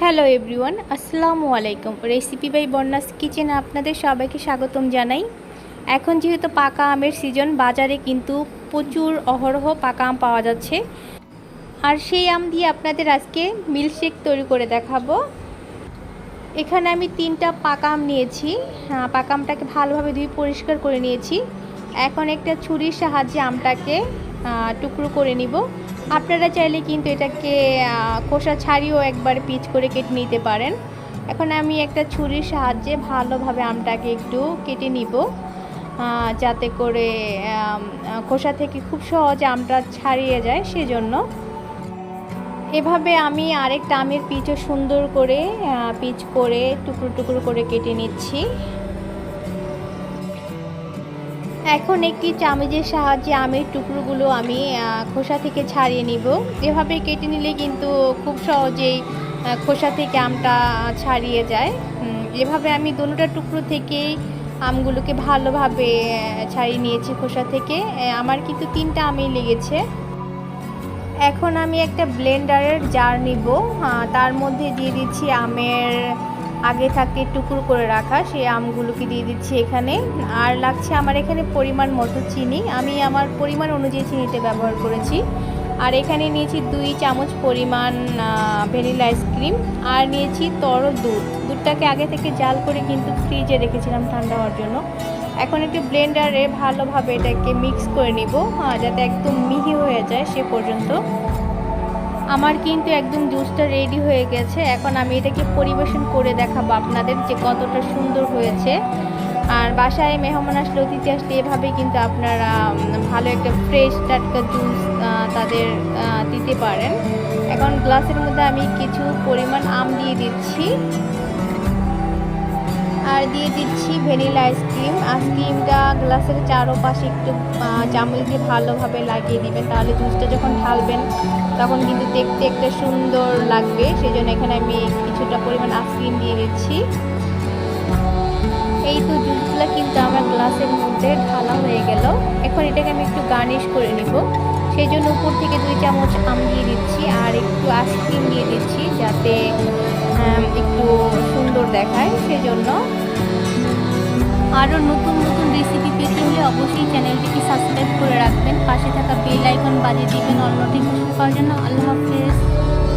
Hello everyone, আসসালামু আলাইকুম। Recipe by বন্যাস কিচেনে আপনাদের সবাইকে স্বাগতম জানাই। এখন যেহেতু পাকা আমের সিজন, বাজারে কিন্তু প্রচুর অহরহ পাকা আম পাওয়া যাচ্ছে। আর সেই আম দিয়ে আপনাদের আজকে মিল্কশেক তৈরি করে দেখাবো। এখানে আমি 3টা পাকা আম নিয়েছি। পাকা আমটাকে ভালোভাবে ধুয়ে পরিষ্কার করে নিয়েছি। এখন একটা ছুরির সাহায্যে আমটাকে টুকরো করে নিব। আপনারা চাইলে কিন্তু এটাকে খোসা ছাড়িয়েও একবার পিচ করে কেটে নিতে পারেন। এখন আমি একটা ছুরির সাহায্যে ভালোভাবে আমটাকে একটু কেটে নিব, যাতে করে খোসা থেকে খুব সহজে আমটা ছাড়িয়ে যায়। সেজন্য এভাবে আমি আরেকটা আমের পিচও সুন্দর করে পিচ করে টুকরো টুকরো করে কেটে নিচ্ছি। এখন একটি চামচের সাহায্যে আমের টুকরোগুলো আমি খোসা থেকে ছাড়িয়ে নিব। এভাবে কেটে নিলে কিন্তু খুব সহজেই খোসা থেকে আমটা ছাড়িয়ে যায়। এভাবে আমি দুটোটা টুকরো থেকেই আমগুলোকে ভালোভাবে ছাড়িয়ে নিয়েছি খোসা থেকে। আমার কিন্তু 3টা আমই লেগেছে। এখন আমি একটা ব্লেন্ডারের জার নিব, তার মধ্যে দিয়ে দিচ্ছি আমের আগে থাকতে টুকরো করে রাখা সেই আমগুলোকে দিয়ে দিচ্ছি এখানে। আর লাগছে আমার এখানে পরিমাণ মতো চিনি, আমি আমার পরিমাণ অনুযায়ী চিনিটা ব্যবহার করেছি। আর এখানে নিয়েছি 2 চামচ পরিমাণ ভ্যানিলা আইসক্রিম, আর নিয়েছি তরল দুধটাকে আগে থেকে জাল করে কিন্তু ফ্রিজে রেখেছিলাম ঠান্ডা হওয়ার জন্য। এখন একটু ব্লেন্ডারে ভালোভাবে এটাকে মিক্স করে নিব, যাতে একদম মিহি হয়ে যায় সে পর্যন্ত। আমার কিন্তু একদম জুসটা রেডি হয়ে গেছে। এখন আমি এটাকে পরিবেশন করে দেখাবো আপনাদের যে কতটা সুন্দর হয়েছে। আর বাসায় মেহমান আসলে, অতিথি আসলে এভাবে কিন্তু আপনারা ভালো একটা ফ্রেশ টাটকা জুস তাদের দিতে পারেন। এখন গ্লাসের মধ্যে আমি কিছু পরিমাণ আম দিয়ে দিচ্ছি, আর দিয়ে দিচ্ছি ভ্যানিলা আইসক্রিম। আইসক্রিমটা গ্লাসের চারপাশে একটু চামচ দিয়ে ভালোভাবে লাগিয়ে দিবেন, তাহলে জুসটা যখন ঢালবেন তখন কিন্তু দেখতে একটা সুন্দর লাগবে। সেই জন্য এখানে আমি কিছুটা পরিমাণ আইসক্রিম দিয়ে দিচ্ছি। এই তো জুসগুলো কিন্তু আমার গ্লাসের মধ্যে ঢালা হয়ে গেল। এখন এটাকে আমি একটু গার্নিশ করে নিব। সেই জন্য উপর থেকে 2 চামচ আম দিয়ে দিচ্ছি আর একটু আইসক্রিম দিয়ে দিচ্ছি, যাতে একটু সুন্দর দেখায়। সেজন্য আরও নতুন নতুন রেসিপি পেতে হলে অবশ্যই চ্যানেলটিকে সাবস্ক্রাইব করে রাখবেন, পাশে থাকা বেল আইকন বাজিয়ে দিবেন অল নোটিফিকেশন পাওয়ার জন্য। আল্লাহ হাফেজ।